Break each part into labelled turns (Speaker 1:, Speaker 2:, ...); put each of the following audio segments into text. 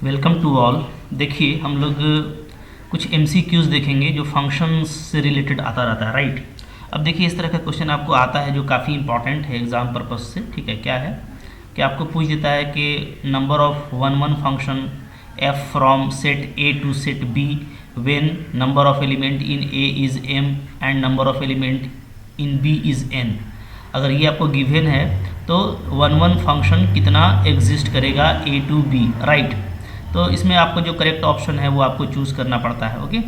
Speaker 1: Welcome to all. देखिए हम लोग कुछ MCQs देखेंगे जो फंक्शंस से रिलेटेड आता रहता है, राइट। अब देखिए इस तरह का क्वेश्चन आपको आता है जो काफ़ी इंपॉर्टेंट है एग्जाम पर्पज से, ठीक है। क्या है कि आपको पूछ देता है कि number of one function f from set A to set B when number of element in A is m and number of element in B is n। अगर ये आपको गिवन है तो वन फंक्शन कितना एग्जिस्ट करेगा A to B, right. तो इसमें आपको जो करेक्ट ऑप्शन है वो आपको चूज़ करना पड़ता है, ओके।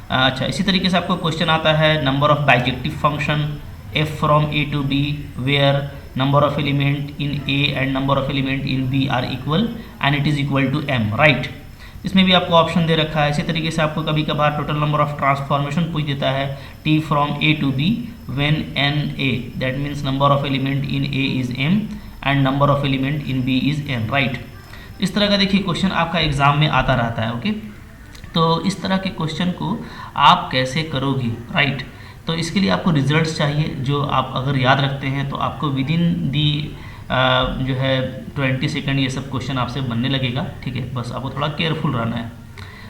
Speaker 1: अच्छा, इसी तरीके से आपको क्वेश्चन आता है number of bijective function f from A to B where number of element in A and number of element in B are equal and it is equal to m, right. इसमें भी आपको option दे रखा है। इसी तरीके से आपको कभी कभार टोटल नंबर ऑफ ट्रांसफॉर्मेशन पूछ देता है t from A to B when n A, that means number of element in A is m and number of element in B is n, right. इस तरह का देखिए क्वेश्चन आपका exam में आता रहता है, ओके। तो इस तरह के क्वेश्चन को आप कैसे करोगे, राइट। तो इसके लिए आपको रिजल्ट्स चाहिए जो आप अगर याद रखते हैं तो आपको विद इन दी जो है 20 सेकंड ये सब क्वेश्चन आपसे बनने लगेगा, ठीक है। बस आपको थोड़ा केयरफुल रहना है।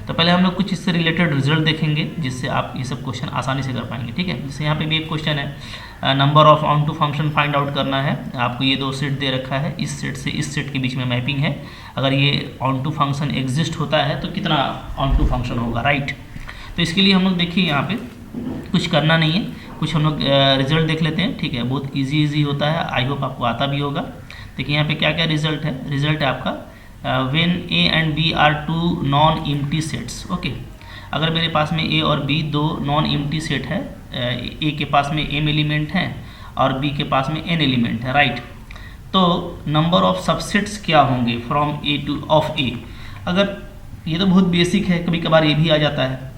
Speaker 1: तो पहले हम लोग कुछ इससे रिलेटेड रिजल्ट देखेंगे जिससे आप ये सब क्वेश्चन आसानी से कर पाएंगे, ठीक है। जैसे यहाँ पे भी एक क्वेश्चन है, number of onto function find out करना है। आपको ये दो सेट दे रखा है, इस सेट से इस सेट के बीच में मैपिंग है। अगर ये ऑन टू फंक्शन एग्जिस्ट होता है तो कितना ऑन टू फंक्शन होगा, राइट। तो इसके लिए हम लोग देखिए यहाँ पे कुछ करना नहीं है, कुछ हम लोग रिजल्ट देख लेते हैं, ठीक है। बहुत ईजी होता है, आई होप आपको आता भी होगा। देखिए यहाँ पे क्या क्या रिजल्ट है। रिजल्ट है आपका when A and B are two non empty sets, okay. अगर मेरे पास में A और B दो नॉन एम्प्टी सेट है, A के पास में m एलिमेंट हैं और B के पास में n एलिमेंट है, राइट। तो नंबर ऑफ सबसेट्स क्या होंगे from A two of A। अगर ये तो बहुत बेसिक है, कभी कभार ये भी आ जाता है,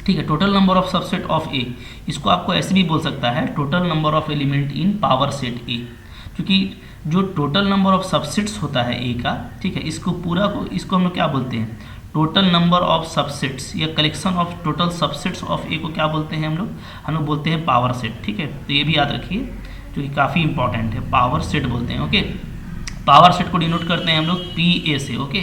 Speaker 1: ठीक है। Total number of subset of A, इसको आपको ऐसे भी बोल सकता है total number of element in power set A, क्योंकि जो टोटल नंबर ऑफ सबसेट्स होता है A का, ठीक है, इसको पूरा को इसको हम लोग क्या बोलते हैं, टोटल नंबर ऑफ सबसेट्स या collection of total subsets of A को क्या बोलते हैं हम लोग बोलते हैं पावर सेट, ठीक है। तो ये भी याद रखिए जो कि काफ़ी इंपॉर्टेंट है, पावर सेट बोलते हैं, ओके। पावर सेट को डिनोट करते हैं हम लोग PA से, ओके।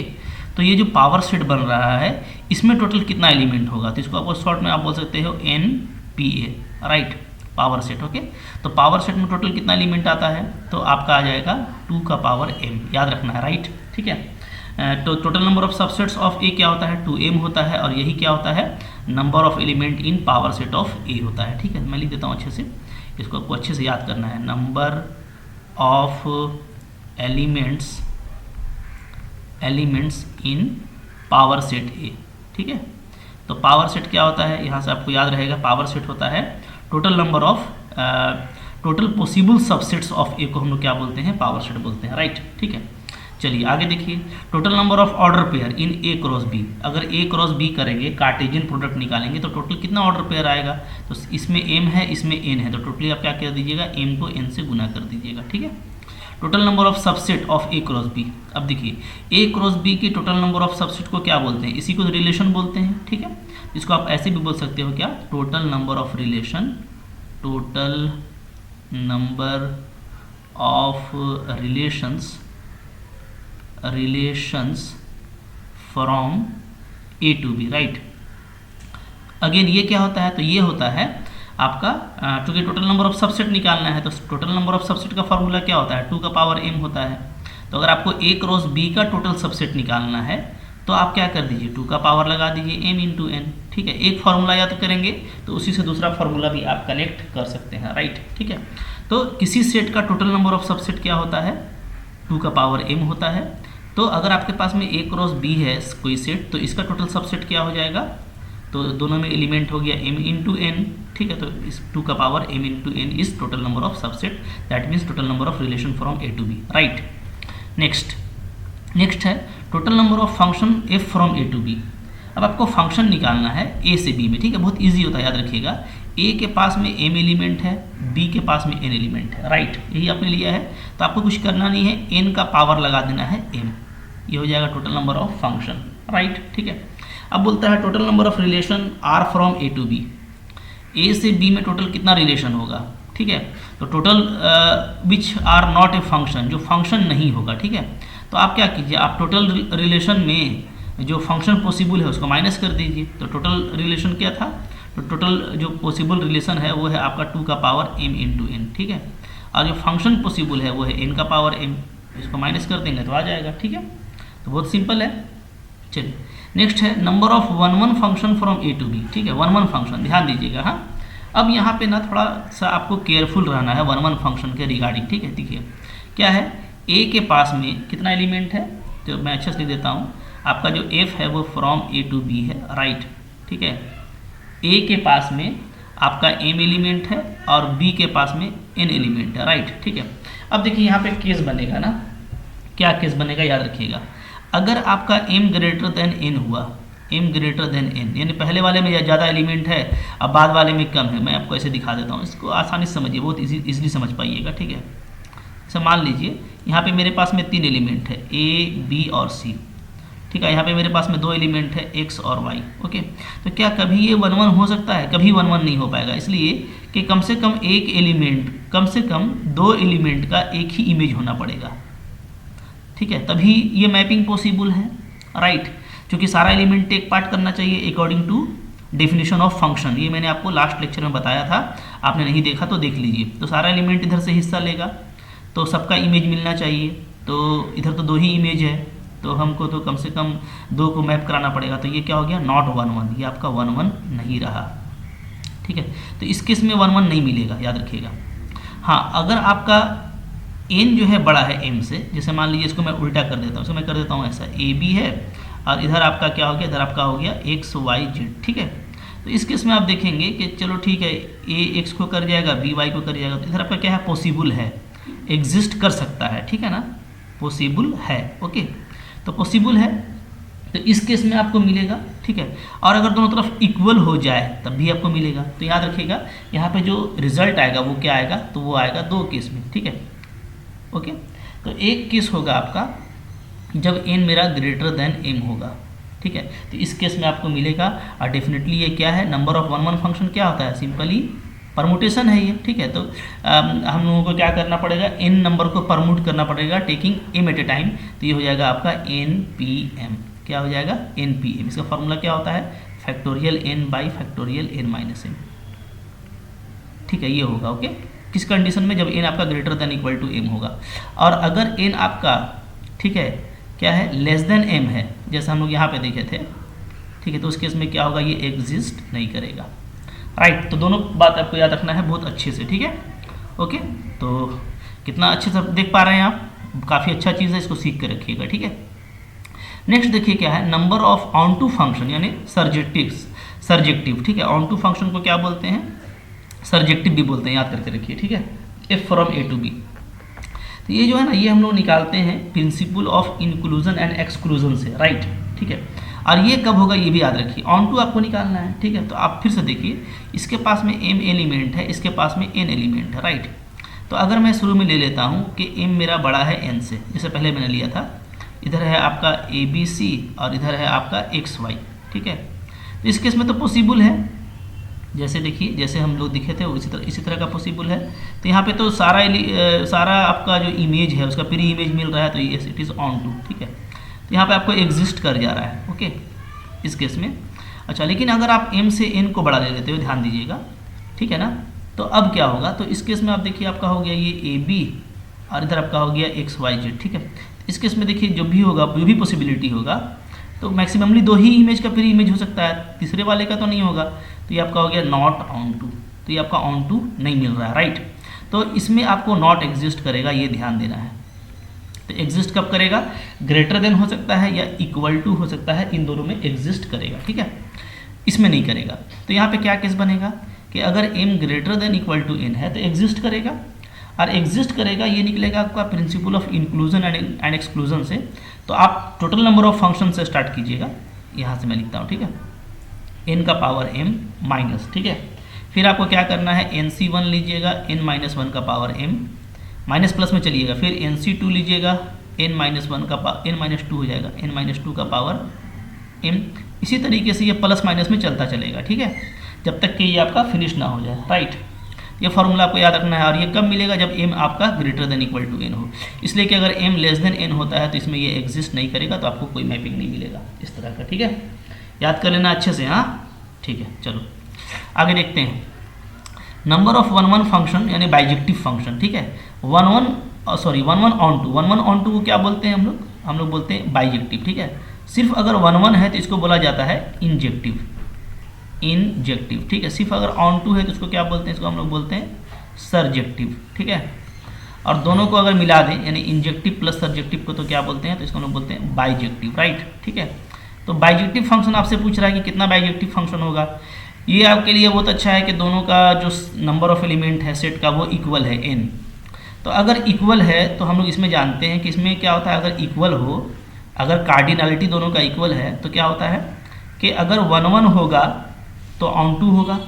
Speaker 1: तो ये जो पावर सेट बन रहा है इसमें टोटल कितना एलिमेंट होगा, तो इसको आपको शॉर्ट में आप बोल सकते हो NPA, right, power set, okay. तो पावर सेट में टोटल कितना एलिमेंट आता है, तो आपका आ जाएगा 2 का पावर m, याद रखना है, राइट, ठीक है। तो total number of subsets of A क्या होता है, 2m होता है, और यही क्या होता है, number of element in power set of A होता है, ठीक है। मैं लिख देता हूँ अच्छे से, इसको आपको अच्छे से याद करना है। Number of elements in power set A, ठीक है। तो पावर सेट क्या होता है, यहाँ से आपको याद रहेगा, पावर सेट होता है total number of total possible subsets of A को हम लोग क्या बोलते हैं, पावर सेट बोलते हैं, राइट, ठीक है। चलिए आगे देखिए, total number of order pair in A cross B। अगर A क्रॉस B करेंगे, कार्टेशियन प्रोडक्ट निकालेंगे तो टोटल कितना ऑर्डर पेयर आएगा, तो इसमें m है, इसमें n है, तो टोटली आप क्या कर दीजिएगा, m को n से गुना कर दीजिएगा, ठीक है। Total number of subset of A cross B। अब देखिए A क्रॉस B के टोटल नंबर ऑफ सबसेट को क्या बोलते हैं, इसी को रिलेशन बोलते हैं, ठीक है। इसको आप ऐसे भी बोल सकते हो, क्या, total number of relation, total number of relations from A to B, right. Again ये क्या होता है, तो ये होता है आपका, चूँकि टोटल नंबर ऑफ सबसेट निकालना है तो टोटल नंबर ऑफ सबसेट का फॉर्मूला क्या होता है, 2 का पावर m होता है। तो अगर आपको A क्रॉस B का टोटल सबसेट निकालना है तो आप क्या कर दीजिए, 2 का पावर लगा दीजिए m इंटू n, ठीक है। एक फार्मूला याद करेंगे तो उसी से दूसरा फार्मूला भी आप कनेक्ट कर सकते हैं, राइट, ठीक है। तो किसी सेट का टोटल नंबर ऑफ सबसेट क्या होता है, 2 का पावर m होता है। तो अगर आपके पास में A क्रॉस B है कोई सेट, तो इसका टोटल सबसेट क्या हो जाएगा, तो दोनों में एलिमेंट हो गया m इंटू n, ठीक है। तो इस 2 का power m into n is total number of subset, that means total number of relation from A to B, right. Next है total number of function f from A to B। अब आपको function निकालना है A से B में, ठीक है, बहुत ईजी होता है, याद रखिएगा। A के पास में m एलिमेंट है, B के पास में n एलिमेंट है, राइट, यही आपने लिया है। तो आपको कुछ करना नहीं है, n का पावर लगा देना है m, ये हो जाएगा total number of function, right, ठीक है। अब बोलता है total number of relation R from A to B। A से B में टोटल कितना रिलेशन होगा, ठीक है। तो total which are not a function, जो फंक्शन नहीं होगा, ठीक है। तो आप क्या कीजिए, आप टोटल रिलेशन में जो फंक्शन पॉसिबल है उसको माइनस कर दीजिए, तो टोटल रिलेशन क्या था, तो टोटल जो पॉसिबल रिलेशन है वो है आपका 2 का पावर m इंटू एन, ठीक है। और जो फंक्शन पॉसिबल है वो है n का पावर m, इसको माइनस कर देंगे तो आ जाएगा, ठीक है। तो बहुत सिंपल है। चलिए नेक्स्ट है number of one function from A to B, ठीक है, वन फंक्शन, ध्यान दीजिएगा। हाँ, अब यहाँ पे ना थोड़ा सा आपको केयरफुल रहना है वन फंक्शन के रिगार्डिंग, ठीक है। देखिए क्या है, ए के पास में कितना एलिमेंट है, तो मैं अच्छे से लिख देता हूँ, आपका जो एफ है वो फ्रॉम ए टू बी है, राइट, ठीक है। ए के पास में आपका एम एलिमेंट है और बी के पास में एन एलिमेंट है, राइट, ठीक है। अब देखिए यहाँ पे केस बनेगा ना, क्या केस बनेगा याद रखिएगा, अगर आपका m ग्रेटर देन n हुआ, m ग्रेटर देन n, यानी पहले वाले में ज़्यादा एलिमेंट है अब बाद वाले में कम है, मैं आपको ऐसे दिखा देता हूँ, इसको आसानी से समझिए, बहुत इजीली समझ पाइएगा, ठीक है। जैसे मान लीजिए यहाँ पे मेरे पास में 3 एलिमेंट है a, b और c, ठीक है। यहाँ पे मेरे पास में 2 एलिमेंट है x और y, ओके। तो क्या कभी ये 1 1 हो सकता है, कभी 1 1 नहीं हो पाएगा, इसलिए कि कम से कम एक एलिमेंट, कम से कम 2 एलिमेंट का एक ही इमेज होना पड़ेगा, ठीक है, तभी ये मैपिंग पॉसिबल है, राइट। क्योंकि सारा एलिमेंट एक पार्ट करना चाहिए according to definition of function, ये मैंने आपको लास्ट लेक्चर में बताया था, आपने नहीं देखा तो देख लीजिए। तो सारा एलिमेंट इधर से हिस्सा लेगा तो सबका इमेज मिलना चाहिए, तो इधर तो 2 ही इमेज है, तो हमको तो कम से कम 2 को मैप कराना पड़ेगा, तो ये क्या हो गया, नॉट 1 1, ये आपका 1 1 नहीं रहा, ठीक है। तो इस केस में 1 1 नहीं मिलेगा, याद रखिएगा। हाँ, अगर आपका n जो है बड़ा है m से, जैसे मान लीजिए इसको मैं उल्टा कर देता हूँ, इसको मैं कर देता हूँ ऐसा, a b है और इधर आपका क्या हो गया, इधर आपका हो गया x y z, ठीक है। तो इस केस में आप देखेंगे कि चलो ठीक है, a x को कर जाएगा, b y को कर जाएगा, तो इधर आपका क्या है, पॉसिबल है, एग्जिस्ट कर सकता है, ठीक है ना, पॉसिबल है, ओके। तो पॉसिबल है, तो इस केस में आपको मिलेगा, ठीक है। और अगर दोनों तरफ इक्वल हो जाए तब भी आपको मिलेगा। तो याद रखिएगा यहाँ पे जो रिजल्ट आएगा वो क्या आएगा, तो वो आएगा 2 केस में, ठीक है, ओके। तो एक केस होगा आपका जब n मेरा ग्रेटर देन m होगा, ठीक है। तो इस केस में आपको मिलेगा, और डेफिनेटली ये क्या है, नंबर ऑफ वन फंक्शन क्या होता है, सिंपली परमुटेशन है ये, ठीक है। तो हम लोगों को क्या करना पड़ेगा, n नंबर को परमुट करना पड़ेगा taking m at a time, तो ये हो जाएगा आपका npm, क्या हो जाएगा, npm। इसका फॉर्मूला क्या होता है, factorial n by factorial n minus m, ठीक है, ये होगा, ओके। किस कंडीशन में, जब n आपका greater than equal to m होगा। और अगर n आपका, ठीक है, क्या है, लेस देन m है, जैसे हम लोग यहाँ पे देखे थे, ठीक है, तो उस केस में क्या होगा, ये एग्जिस्ट नहीं करेगा, राइट। तो दोनों बात आपको याद रखना है बहुत अच्छे से, ठीक है, ओके। तो कितना अच्छे से देख पा रहे हैं आप, काफ़ी अच्छा चीज़ है, इसको सीख कर रखिएगा, ठीक है। नेक्स्ट देखिए क्या है, number of onto function, यानी सर्जेक्टिव, ठीक है। ऑन टू फंक्शन को क्या बोलते हैं, सर्जेक्टिव भी बोलते हैं, याद करके रखिए, ठीक है, f from A to B. तो ये जो है ना, ये हम लोग निकालते हैं principle of inclusion and exclusion से, राइट, ठीक है। और ये कब होगा ये भी याद रखिए, ऑन टू आपको निकालना है, ठीक है। तो आप फिर से देखिए, इसके पास में m एलिमेंट है, इसके पास में n एलिमेंट है, राइट। तो अगर मैं शुरू में ले लेता हूँ कि m मेरा बड़ा है n से, जैसे पहले मैंने लिया था, इधर है आपका a b c और इधर है आपका x y, ठीक है। तो इस केस में तो पॉसिबल है, जैसे देखिए, जैसे हम लोग दिखे थे इसी तरह का पॉसिबल है। तो यहाँ पे तो सारा आपका जो इमेज है उसका प्री इमेज मिल रहा है, तो yes it is onto, ठीक है। तो यहाँ पे आपको एग्जिस्ट कर जा रहा है, ओके, इस केस में। अच्छा, लेकिन अगर आप m से n को बड़ा ले लेते हो, ध्यान दीजिएगा, ठीक है ना, तो अब क्या होगा, तो इस केस में आप देखिए आपका हो गया ये a b और इधर आपका हो गया x y z, ठीक है। इस केस में देखिए जो भी होगा, जो भी पॉसिबिलिटी होगा, तो मैक्सिममली 2 ही इमेज का प्री इमेज हो सकता है, तीसरे वाले का तो नहीं होगा। तो ये आपका हो गया नॉट ऑन टू, तो ये आपका ऑन टू नहीं मिल रहा है, राइट। तो इसमें आपको नॉट एग्जिस्ट करेगा, ये ध्यान देना है। तो एग्जिस्ट कब करेगा, ग्रेटर देन हो सकता है या इक्वल टू हो सकता है, इन दोनों में एग्जिस्ट करेगा, ठीक है, इसमें नहीं करेगा। तो यहाँ पे क्या केस बनेगा कि अगर m greater than equal to n है तो एग्जिस्ट करेगा, और एग्जिस्ट करेगा ये निकलेगा आपका principle of inclusion and exclusion से। तो आप टोटल नंबर ऑफ फंक्शन से स्टार्ट कीजिएगा, यहाँ से मैं लिखता हूँ, ठीक है, n का पावर m माइनस, ठीक है। फिर आपको क्या करना है, nc1 लीजिएगा, n माइनस 1 का पावर m, माइनस प्लस में चलिएगा, फिर nc2 लीजिएगा, n माइनस 1 का n माइनस 2 हो जाएगा, n माइनस 2 का पावर m। इसी तरीके से ये प्लस माइनस में चलता चलेगा, ठीक है, जब तक कि ये आपका फिनिश ना हो जाए, राइट। ये फार्मूला आपको याद रखना है। और ये कब मिलेगा? जब m आपका greater than equal to n हो। इसलिए कि अगर m लेस देन n होता है तो इसमें ये एग्जिस्ट नहीं करेगा, तो आपको कोई मैपिंग नहीं मिलेगा इस तरह का। ठीक है, याद कर लेना अच्छे से। हाँ ठीक है, चलो आगे देखते हैं। Number of one one function यानी बाइजेक्टिव फंक्शन। ठीक है, वन वन ऑन टू को क्या बोलते हैं हम लोग बोलते हैं बाइजेक्टिव। ठीक है, सिर्फ अगर वन वन है तो इसको बोला जाता है इंजेक्टिव। ठीक है, सिर्फ अगर ऑन टू है तो इसको क्या बोलते हैं? इसको हम लोग बोलते हैं सर्जेक्टिव। ठीक है, और दोनों को अगर मिला दें यानी इंजेक्टिव प्लस सर्जेक्टिव को तो क्या बोलते हैं? तो इसको हम लोग बोलते हैं बाइजेक्टिव। राइट, ठीक है। तो बाइजेक्टिव फंक्शन आपसे पूछ रहा है कि कितना बाइजेक्टिव फंक्शन होगा। ये आपके लिए बहुत अच्छा है कि दोनों का जो नंबर ऑफ एलिमेंट है सेट का वो इक्वल है n। तो अगर इक्वल है तो हम लोग इसमें जानते हैं कि इसमें क्या होता है, अगर इक्वल हो, अगर कार्डिनलिटी दोनों का इक्वल है तो क्या होता है कि अगर वन वन होगा तो ऑन टू होगा।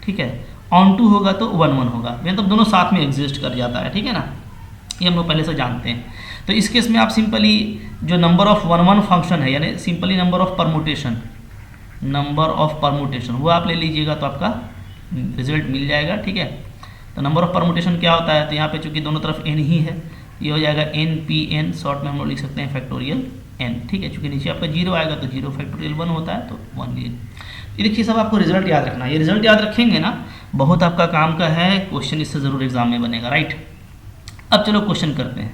Speaker 1: ठीक है, ऑन टू होगा तो वन वन होगा, मतलब दोनों साथ में एग्जिस्ट कर जाता है। ठीक है ना, ये हम लोग पहले से जानते हैं। तो इस केस में आप सिंपली जो number of one one function है यानी सिंपली नंबर ऑफ परमुटेशन वो आप ले लीजिएगा तो आपका रिजल्ट मिल जाएगा। ठीक है, तो नंबर ऑफ परमुटेशन क्या होता है? तो यहाँ पे चूंकि दोनों तरफ n ही है, ये हो जाएगा n शॉर्ट में हम लोग लिख सकते हैं फैक्टोरियल n। ठीक है, चूंकि नीचे आपका 0 आएगा तो 0 फैक्टोरियल 1 होता है तो 1 लिए। ये देखिए सब आपको रिजल्ट याद रखना है। ये रिजल्ट याद रखेंगे ना, बहुत आपका काम का है, क्वेश्चन इससे ज़रूर एग्जाम में बनेगा। राइट, अब चलो क्वेश्चन करते हैं,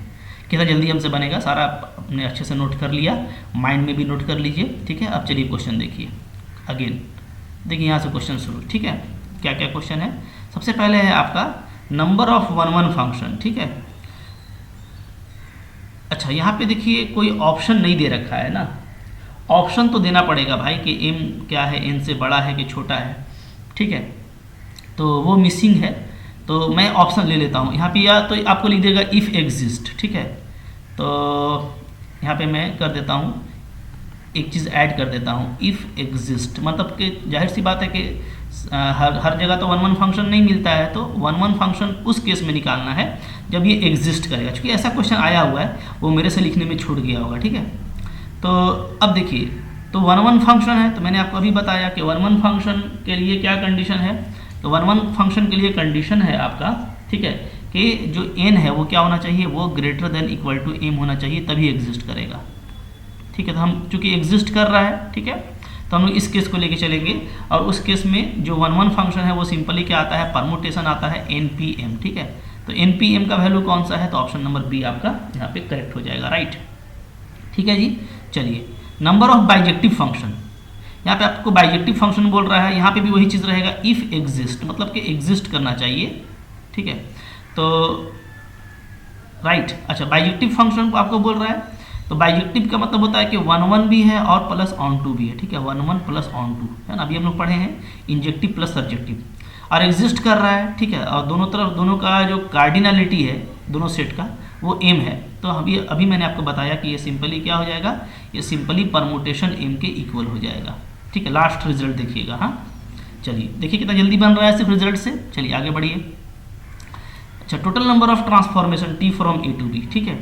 Speaker 1: कितना जल्दी हमसे बनेगा। सारा आपने अच्छे से नोट कर लिया, माइंड में भी नोट कर लीजिए। ठीक है, अब चलिए क्वेश्चन देखिए अगेन। देखिए यहाँ से क्वेश्चन शुरू। ठीक है, क्या क्या क्वेश्चन है? सबसे पहले है आपका number of one one function. ठीक है, अच्छा यहाँ पे देखिए कोई ऑप्शन नहीं दे रखा है ना, ऑप्शन तो देना पड़ेगा भाई कि m क्या है, n से बड़ा है कि छोटा है। ठीक है, तो वो मिसिंग है, तो मैं ऑप्शन ले लेता हूँ यहाँ पे, या तो आपको लिख देगा इफ़ एग्जिस्ट। ठीक है, तो यहाँ पे मैं कर देता हूँ, एक चीज़ ऐड कर देता हूँ, इफ़ एग्जिस्ट, मतलब कि जाहिर सी बात है कि हर जगह तो वन वन फंक्शन नहीं मिलता है, तो वन वन फंक्शन उस केस में निकालना है जब ये एग्जिस्ट करेगा। क्योंकि ऐसा क्वेश्चन आया हुआ है, वो मेरे से लिखने में छूट गया होगा। ठीक है, तो अब देखिए, तो वन वन फंक्शन है, तो मैंने आपको अभी बताया कि वन वन फंक्शन के लिए क्या कंडीशन है। तो वन वन फंक्शन के लिए कंडीशन है आपका, ठीक है, कि जो n है वो क्या होना चाहिए, वो greater than equal to m होना चाहिए, तभी एग्जिस्ट करेगा। ठीक है, तो हम चूंकि एग्जिस्ट कर रहा है, ठीक है, तो हम लोग इस केस को लेके चलेंगे। और उस केस में जो वन वन फंक्शन है वो सिंपली क्या आता है, परमुटेशन आता है npm। ठीक है, तो npm का वैल्यू कौन सा है? तो ऑप्शन नंबर बी आपका यहाँ पे करेक्ट हो जाएगा। राइट, ठीक है जी। चलिए, नंबर ऑफ बाइजेक्टिव फंक्शन, यहाँ पे आपको बाइजेक्टिव फंक्शन बोल रहा है, यहाँ पे भी वही चीज़ रहेगा, इफ़ एग्जिस्ट, मतलब कि एग्जिस्ट करना चाहिए। ठीक है, तो राइट, अच्छा बाइजेक्टिव फंक्शन को आपको बोल रहा है, तो बाइजेक्टिव का मतलब होता है कि वन वन भी है और प्लस ऑन टू भी है। ठीक है, one one plus onto है ना, अभी हम लोग पढ़े हैं इंजेक्टिव प्लस सर्जेक्टिव, और एग्जिस्ट कर रहा है। ठीक है, और दोनों तरफ दोनों का जो कार्डिनलिटी है दोनों सेट का वो m है। तो अभी मैंने आपको बताया कि ये सिंपली क्या हो जाएगा, ये सिंपली परमुटेशन m के इक्वल हो जाएगा। ठीक है, लास्ट रिजल्ट देखिएगा। हाँ चलिए, देखिए कितना जल्दी बन रहा है सिर्फ रिजल्ट से। चलिए आगे बढ़िए। अच्छा, total number of transformation t from a to b। ठीक है,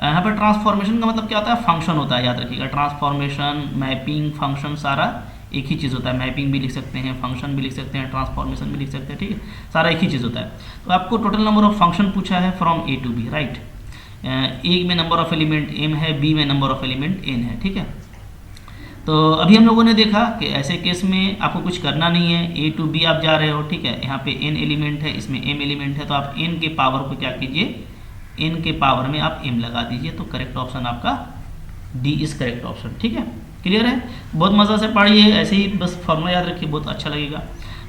Speaker 1: यहाँ पर ट्रांसफॉर्मेशन का मतलब क्या होता है, फंक्शन होता है, याद रखिएगा। ट्रांसफॉर्मेशन, मैपिंग, फंक्शन सारा एक ही चीज़ होता है। मैपिंग भी लिख सकते हैं, फंक्शन भी लिख सकते हैं, ट्रांसफॉर्मेशन भी लिख सकते हैं। ठीक है, सारा एक ही चीज़ होता है। तो आपको टोटल नंबर ऑफ फंक्शन पूछा है from a to b। Right, A में नंबर ऑफ एलिमेंट m है, b में नंबर ऑफ एलिमेंट n है। ठीक है, तो अभी हम लोगों ने देखा कि ऐसे केस में आपको कुछ करना नहीं है, a टू b आप जा रहे हो। ठीक है, यहाँ पे n एलिमेंट है, इसमें m एलिमेंट है, तो आप n के पावर को क्या कीजिए, n के पावर में आप m लगा दीजिए, तो करेक्ट ऑप्शन आपका d इज करेक्ट ऑप्शन। ठीक है, क्लियर है? बहुत मज़ा से पढ़िए, ऐसे ही बस फॉर्मूला याद रखिए, बहुत अच्छा लगेगा।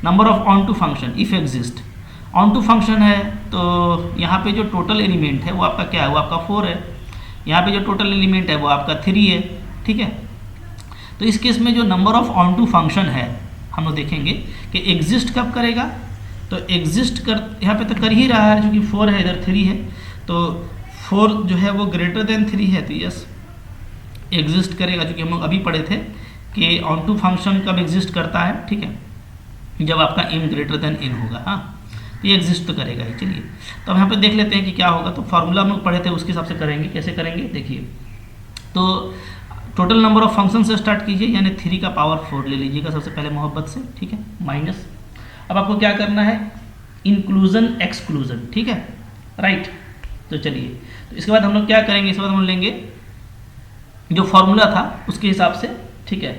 Speaker 1: Number of onto function, if exist, onto function है, तो यहाँ पे जो टोटल एलिमेंट है वो आपका क्या है, वो आपका 4 है। यहाँ पे जो टोटल एलिमेंट है वो आपका 3 है। ठीक है, तो इस केस में जो number of onto function है हम लोग देखेंगे कि एग्जिस्ट कब करेगा। तो एग्जिस्ट कर, यहाँ पे तो कर ही रहा है, क्योंकि 4 है, इधर 3 है, तो 4 जो है वो ग्रेटर देन 3 है, तो यस एग्जिस्ट करेगा। क्योंकि हम लोग अभी पढ़े थे कि ऑन टू फंक्शन कब एग्जिस्ट करता है, ठीक है, जब आपका m ग्रेटर देन n होगा। हाँ, तो ये एग्जिस्ट तो करेगा ही। चलिए, तो अब यहाँ पे देख लेते हैं कि क्या होगा। तो फार्मूला हम लोग पढ़े थे, उसके हिसाब से करेंगे। कैसे करेंगे देखिए, तो टोटल नंबर ऑफ फंक्शन से स्टार्ट कीजिए, यानी 3 का पावर 4 ले लीजिएगा सबसे पहले मोहब्बत से। ठीक है, माइनस, अब आपको क्या करना है, इंक्लूजन एक्सक्लूजन, ठीक है राइट। तो चलिए, तो इसके बाद हम लोग क्या करेंगे, इसके बाद हम लेंगे जो फॉर्मूला था उसके हिसाब से, ठीक है।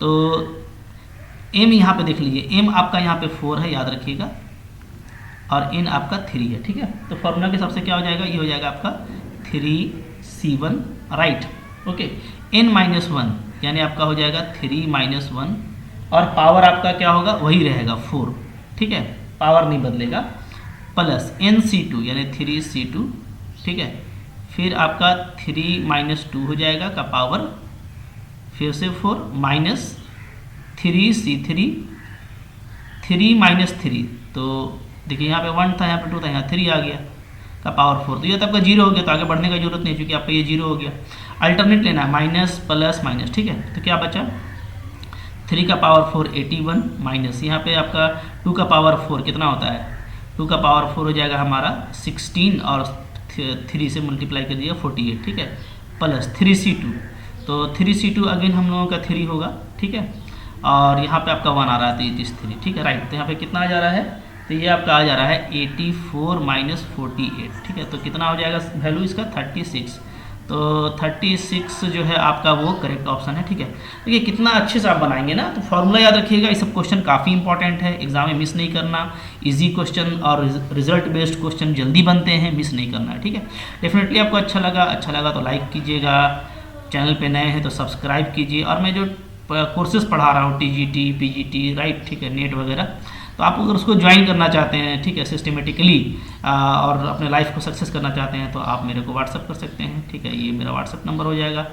Speaker 1: तो m यहाँ पे देख लीजिए, m आपका यहाँ पे 4 है, याद रखिएगा, और n आपका 3 है, ठीक है। तो फॉर्मूला के हिसाब से क्या हो जाएगा, ये हो जाएगा आपका 3c1 right, okay. n minus 1 यानी आपका हो जाएगा 3 माइनस 1, और पावर आपका क्या होगा, वही रहेगा 4, ठीक है, पावर नहीं बदलेगा, प्लस nc2 यानी 3c2, ठीक है। फिर आपका 3 माइनस 2 हो जाएगा का पावर, फिर से 4 माइनस 3c3, 3 माइनस 3, तो देखिए यहाँ पे 1 था, यहाँ पे 2 था, यहाँ 3 आ गया का पावर 4, तो ये तो आपका 0 हो गया, तो आगे बढ़ने का जरूरत नहीं, क्योंकि आपका ये 0 हो गया। अल्टरनेट लेना है, माइनस प्लस माइनस, ठीक है। तो क्या बचा, 3 का पावर 4 81, माइनस यहाँ पे आपका 2 का पावर 4 कितना होता है, 2 का पावर 4 हो जाएगा हमारा 16, और 3 से मल्टीप्लाई कर दिया 48, ठीक है, प्लस 3c2, तो 3c2 अगेन हम लोगों का 3 होगा, ठीक है, और यहाँ पे आपका 1 आ रहा है, तो 3, ठीक है राइट। तो यहाँ पे कितना आ जा रहा है, तो ये आपका आ जा रहा है 84 माइनस 48, ठीक है। तो कितना हो जाएगा वैल्यू इसका 36, तो 36 जो है आपका वो करेक्ट ऑप्शन है, ठीक है। देखिए कितना अच्छे से आप बनाएंगे ना, तो फॉर्मूला याद रखिएगा, ये सब क्वेश्चन काफ़ी इंपॉर्टेंट है, एग्जाम में मिस नहीं करना, इजी क्वेश्चन और रिजल्ट बेस्ड क्वेश्चन जल्दी बनते हैं, मिस नहीं करना है, ठीक है। डेफिनेटली आपको अच्छा लगा तो लाइक कीजिएगा, चैनल पे नए हैं तो सब्सक्राइब कीजिए, और मैं जो कोर्सेज पढ़ा रहा हूँ TGT PGT राइट, ठीक है, नेट वगैरह, तो आप अगर उसको ज्वाइन करना चाहते हैं, ठीक है, सिस्टमेटिकली, और अपने लाइफ को सक्सेस करना चाहते हैं, तो आप मेरे को व्हाट्सअप कर सकते हैं, ठीक है। ये मेरा व्हाट्सअप नंबर हो जाएगा,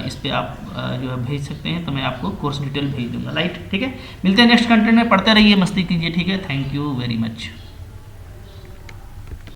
Speaker 1: इस पर आप जो है भेज सकते हैं, तो मैं आपको कोर्स डिटेल भेज दूंगा राइट, ठीक है। मिलते हैं नेक्स्ट कंटेंट में, पढ़ते रहिए, मस्ती कीजिए, ठीक है। Thank you very much.